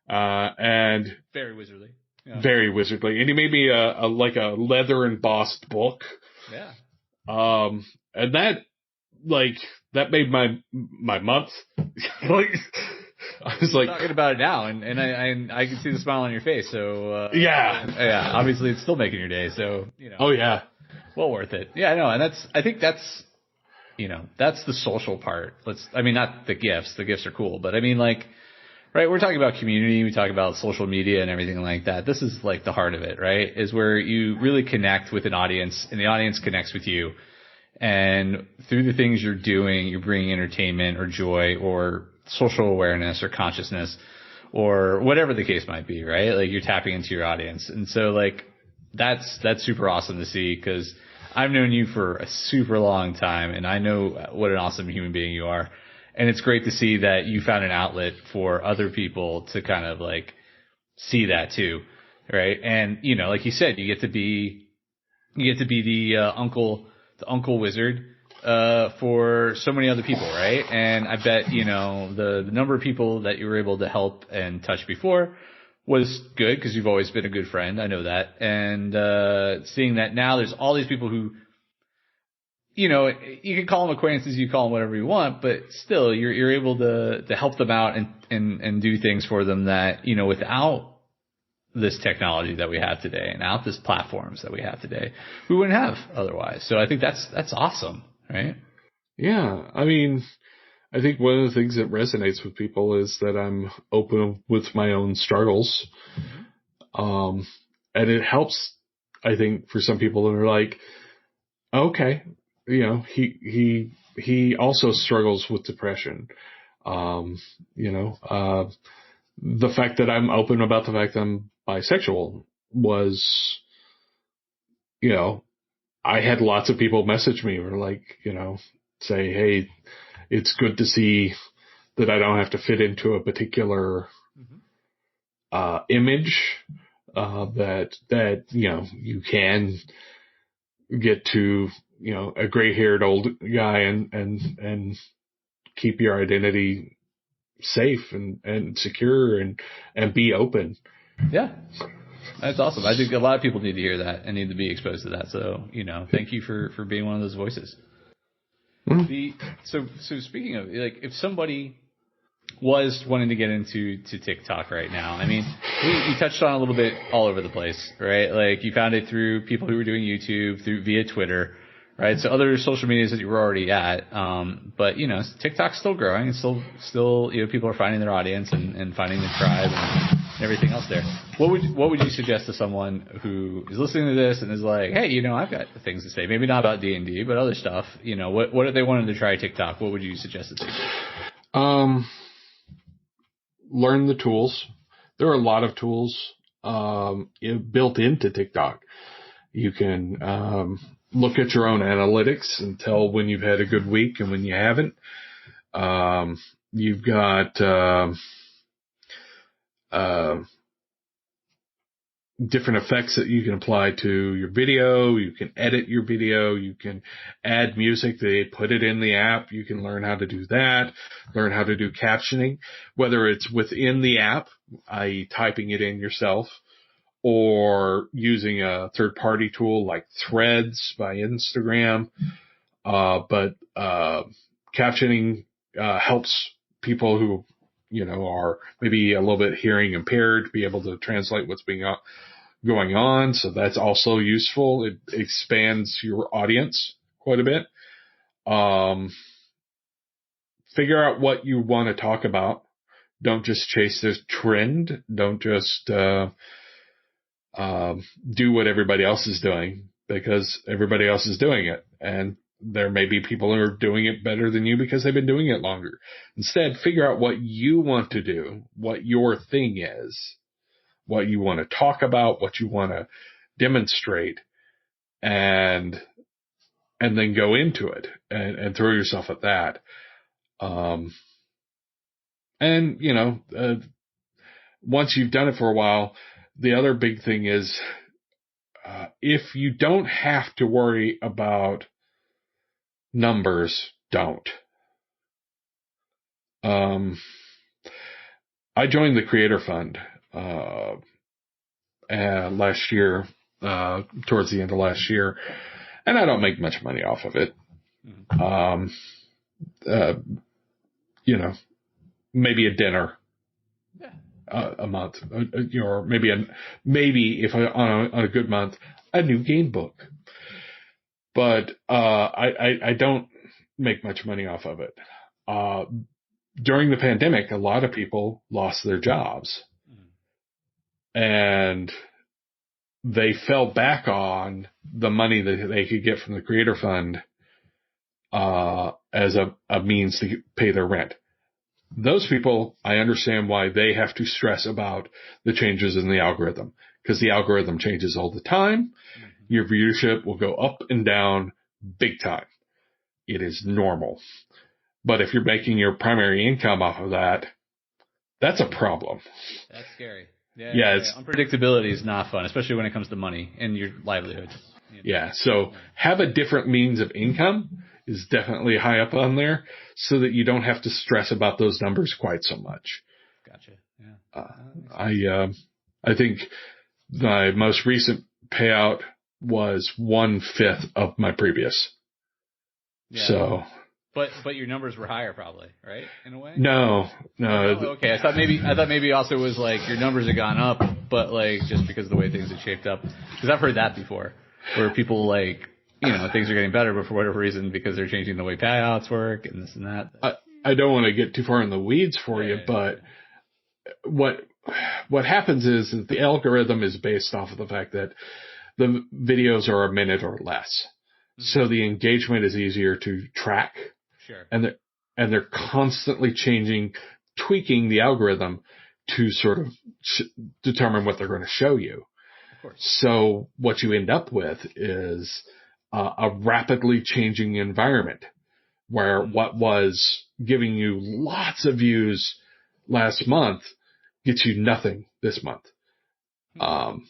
And very wizardly. Yeah. Very wizardly. And he made me a leather embossed book. Yeah. And that made my month. Like, I was like, talking about it now, and I can see the smile on your face. So yeah. Obviously, it's still making your day. So Oh yeah. Well worth it. Yeah, I know, and I think that's the social part. Not the gifts. The gifts are cool, but I mean, like, right, we're talking about community, we talk about social media and everything like that. This is like the heart of it, right? Is where you really connect with an audience, and the audience connects with you. And through the things you're doing, you're bringing entertainment or joy or social awareness or consciousness or whatever the case might be, right? Like, you're tapping into your audience. And so, like, that's super awesome to see, because I've known you for a super long time, and I know what an awesome human being you are. And it's great to see that you found an outlet for other people to kind of like see that too, right? And like you said, you get to be the uncle wizard for so many other people, right? And I bet the number of people that you were able to help and touch before was good, because you've always been a good friend. I know that, and seeing that now there's all these people who. You can call them acquaintances, you call them whatever you want, but still you're able to help them out and do things for them that, without this technology that we have today and without this platforms that we have today, we wouldn't have otherwise. So I think that's awesome, right? Yeah. I mean, I think one of the things that resonates with people is that I'm open with my own struggles. And it helps, I think, for some people that are like, okay, he also struggles with depression. The fact that I'm open about the fact that I'm bisexual was, I had lots of people message me or like, say, hey, it's good to see that I don't have to fit into a particular image, that you can get to, a gray-haired old guy and keep your identity safe and secure and be open. Yeah. That's awesome. I think a lot of people need to hear that and need to be exposed to that. So, thank you for being one of those voices. So speaking of, like, if somebody was wanting to get into TikTok right now, I mean, you touched on a little bit all over the place, right? Like, you found it through people who were doing YouTube, via Twitter, right? So other social medias that you were already at. But, TikTok's still growing. It's still, people are finding their audience and finding their tribe and everything else there. What would you suggest to someone who is listening to this and is like, hey, I've got things to say, maybe not about D&D, but other stuff, what if they wanted to try TikTok? What would you suggest that they do? Learn the tools. There are a lot of tools, built into TikTok. You can, look at your own analytics and tell when you've had a good week and when you haven't. You've got, different effects that you can apply to your video. You can edit your video. You can add music. They put it in the app. You can learn how to do that, learn how to do captioning, whether it's within the app, i.e. typing it in yourself, or using a third-party tool like Threads by Instagram. But captioning helps people who, are maybe a little bit hearing impaired to be able to translate what's going on. So that's also useful. It expands your audience quite a bit. Figure out what you want to talk about. Don't just chase this trend. Don't just do what everybody else is doing because everybody else is doing it. And there may be people who are doing it better than you because they've been doing it longer. Instead, figure out what you want to do, what your thing is, what you want to talk about, what you want to demonstrate, and then go into it and throw yourself at that. Once you've done it for a while, the other big thing is, if you don't have to worry about numbers, don't. I joined the Creator Fund last year, towards the end of last year, and I don't make much money off of it. Maybe a dinner a month, or maybe if on a good month, a new game book. But I don't make much money off of it. During the pandemic, a lot of people lost their jobs, and they fell back on the money that they could get from the Creator Fund as a means to pay their rent. Those people, I understand why they have to stress about the changes in the algorithm, because the algorithm changes all the time. Your viewership will go up and down big time. It is normal. But if you're making your primary income off of that, that's a problem. That's scary. Yeah. Unpredictability is not fun, especially when it comes to money and your livelihood. Yeah. So have a different means of income is definitely high up on there so that you don't have to stress about those numbers quite so much. Gotcha. Yeah. I think my most recent payout was 1/5 of my previous. Yeah. So. But your numbers were higher probably, right? In a way? No. Oh, okay. I thought maybe also it was like your numbers had gone up, but like just because of the way things had shaped up. Because I've heard that before, where people like, things are getting better, but for whatever reason, because they're changing the way payouts work and this and that. I don't want to get too far in the weeds for you, but what happens is that the algorithm is based off of the fact that the videos are a minute or less. Mm-hmm. So the engagement is easier to track. Sure. And they're constantly tweaking the algorithm to sort of determine what they're going to show you. Of course. So what you end up with is a rapidly changing environment where what was giving you lots of views last month gets you nothing this month. And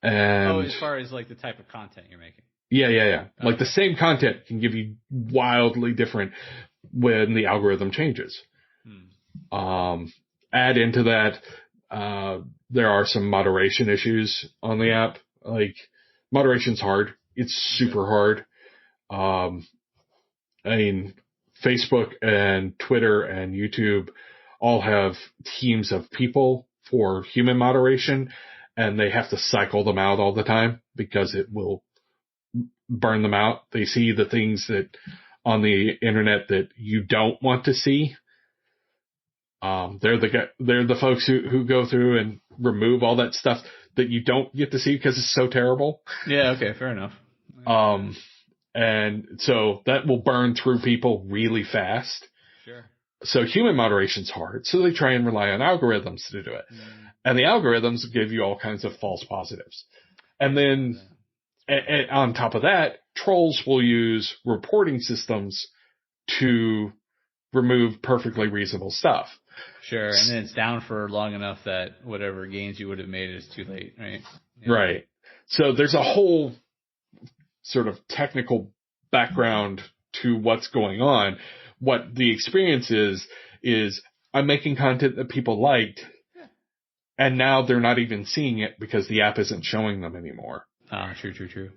as far as like the type of content you're making. Yeah. Okay. Like the same content can give you wildly different when the algorithm changes. Add into that, there are some moderation issues on the app. Like, moderation's hard. It's super hard. I mean, Facebook and Twitter and YouTube all have teams of people for human moderation, and they have to cycle them out all the time because it will burn them out. They see the things that on the internet that you don't want to see. They're the folks who go through and remove all that stuff that you don't get to see because it's so terrible. Yeah. Okay. Fair enough. And so that will burn through people really fast. Sure. So human moderation's hard. So they try and rely on algorithms to do it. And the algorithms give you all kinds of false positives. And then on top of that, trolls will use reporting systems to remove perfectly reasonable stuff. Sure. And then it's down for long enough that whatever gains you would have made is too late, right? Yeah. Right. So there's a whole sort of technical background to what's going on. What the experience is I'm making content that people liked, and now they're not even seeing it because the app isn't showing them anymore. True.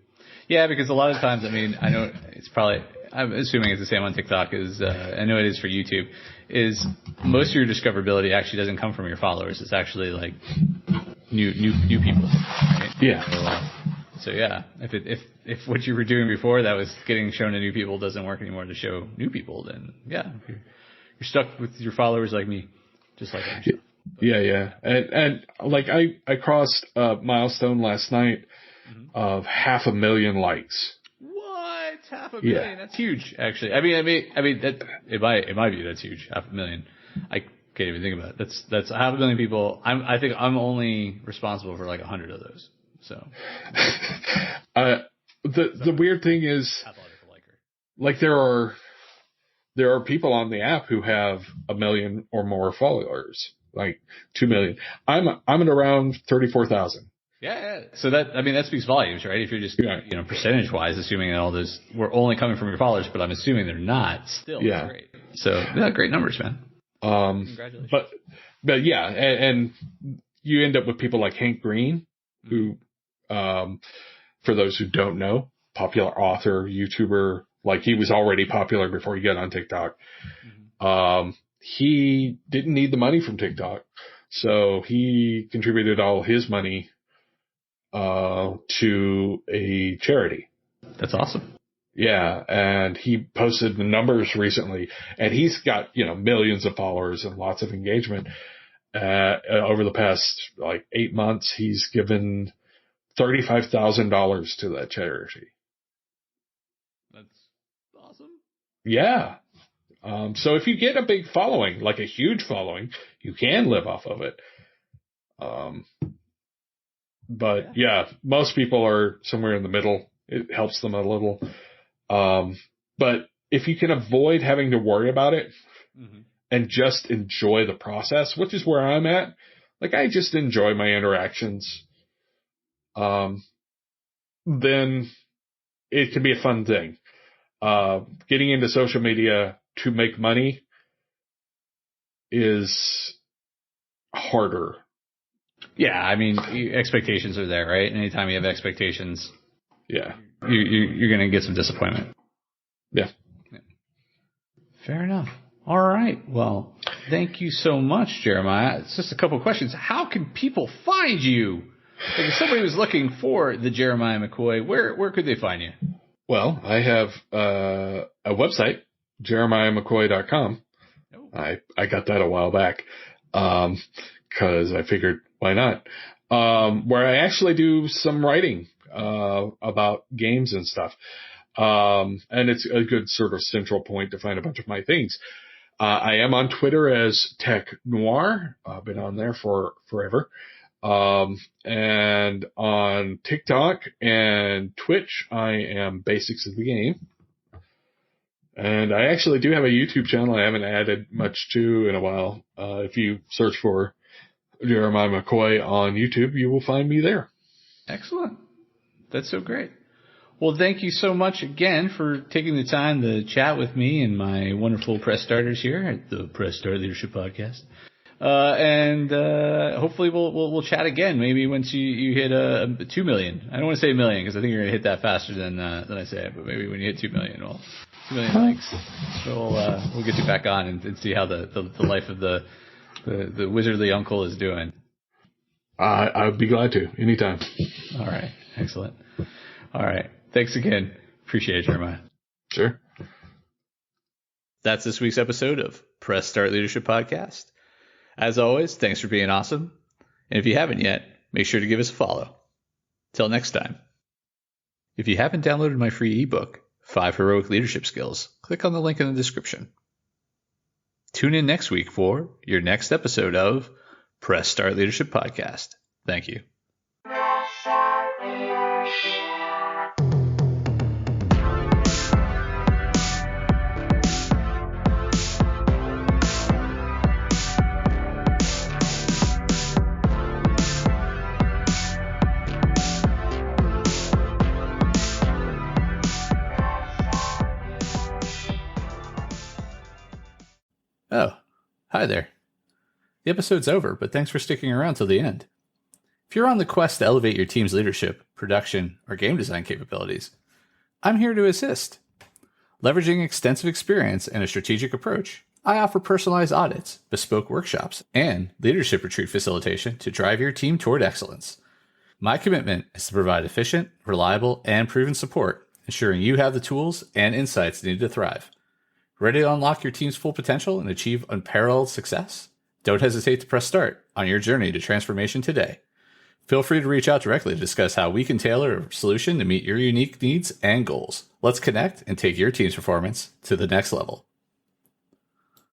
Yeah, because a lot of times, I mean, I know it's probably, I'm assuming it's the same on TikTok as, I know it is for YouTube, is most of your discoverability actually doesn't come from your followers. It's actually like new people. Right? Yeah. So yeah, if what you were doing before that was getting shown to new people doesn't work anymore to show new people, then yeah, you're stuck with your followers like me, just like I am. Yeah. And like I crossed a milestone last night of 500,000 likes. What? 500,000? Yeah. That's huge, actually. I mean that in my view, that's huge. 500,000. I can't even think about it. That's 500,000 people. I think I'm only responsible for like 100 of those. So, the weird thing is, like there are people on the app who have 1 million or more followers, like 2 million. I'm at around 34,000. Yeah. So that speaks volumes, right? If you're just percentage wise, assuming that all those were only coming from your followers, but I'm assuming they're not. Still, that's great. So yeah, great numbers, man. Congratulations. But yeah, and you end up with people like Hank Green, who. For those who don't know, popular author, YouTuber, like he was already popular before he got on TikTok. He didn't need the money from TikTok, so he contributed all his money to a charity. That's awesome. Yeah, and he posted the numbers recently, and he's got millions of followers and lots of engagement. Over the past like 8 months, he's given $35,000 to that charity. That's awesome. Yeah. So if you get a big following, like a huge following, you can live off of it. But yeah, most people are somewhere in the middle. It helps them a little. But if you can avoid having to worry about it and just enjoy the process, which is where I'm at, like I just enjoy my interactions. Then it can be a fun thing. Getting into social media to make money is harder. Yeah, I mean, expectations are there, right? Anytime you have expectations, yeah, you're going to get some disappointment. Yeah. Fair enough. All right. Well, thank you so much, Jeremiah. It's just a couple of questions. How can people find you? Like if somebody was looking for the Jeremiah McCoy, where could they find you? Well, I have a website, jeremiahmccoy.com. Oh. I got that a while back because I figured, why not? Where I actually do some writing about games and stuff. And it's a good sort of central point to find a bunch of my things. I am on Twitter as Tech Noir. I've been on there for forever. And on TikTok and Twitch, I am Basics of the Game. And I actually do have a YouTube channel I haven't added much to in a while. If you search for Jeremiah McCoy on YouTube, you will find me there. Excellent. That's so great. Well, thank you so much again for taking the time to chat with me and my wonderful press starters here at the Press Start Leadership Podcast. And hopefully we'll chat again. Maybe once you hit 2 million. I don't want to say 1 million because I think you're gonna hit that faster than I say it. But maybe when you hit 2 million, 2 million likes. So we'll get you back on and see how the life of the wizardly uncle is doing. I would be glad to anytime. All right, excellent. All right, thanks again. Appreciate it, Jeremiah. Sure. That's this week's episode of Press Start Leadership Podcast. As always, thanks for being awesome. And if you haven't yet, make sure to give us a follow. Till next time. If you haven't downloaded my free ebook, 5 Heroic Leadership Skills, click on the link in the description. Tune in next week for your next episode of Press Start Leadership Podcast. Thank you. Oh, hi there. The episode's over, but thanks for sticking around till the end. If you're on the quest to elevate your team's leadership, production, or game design capabilities, I'm here to assist. Leveraging extensive experience and a strategic approach, I offer personalized audits, bespoke workshops, and leadership retreat facilitation to drive your team toward excellence. My commitment is to provide efficient, reliable, and proven support, ensuring you have the tools and insights needed to thrive. Ready to unlock your team's full potential and achieve unparalleled success? Don't hesitate to press start on your journey to transformation today. Feel free to reach out directly to discuss how we can tailor a solution to meet your unique needs and goals. Let's connect and take your team's performance to the next level.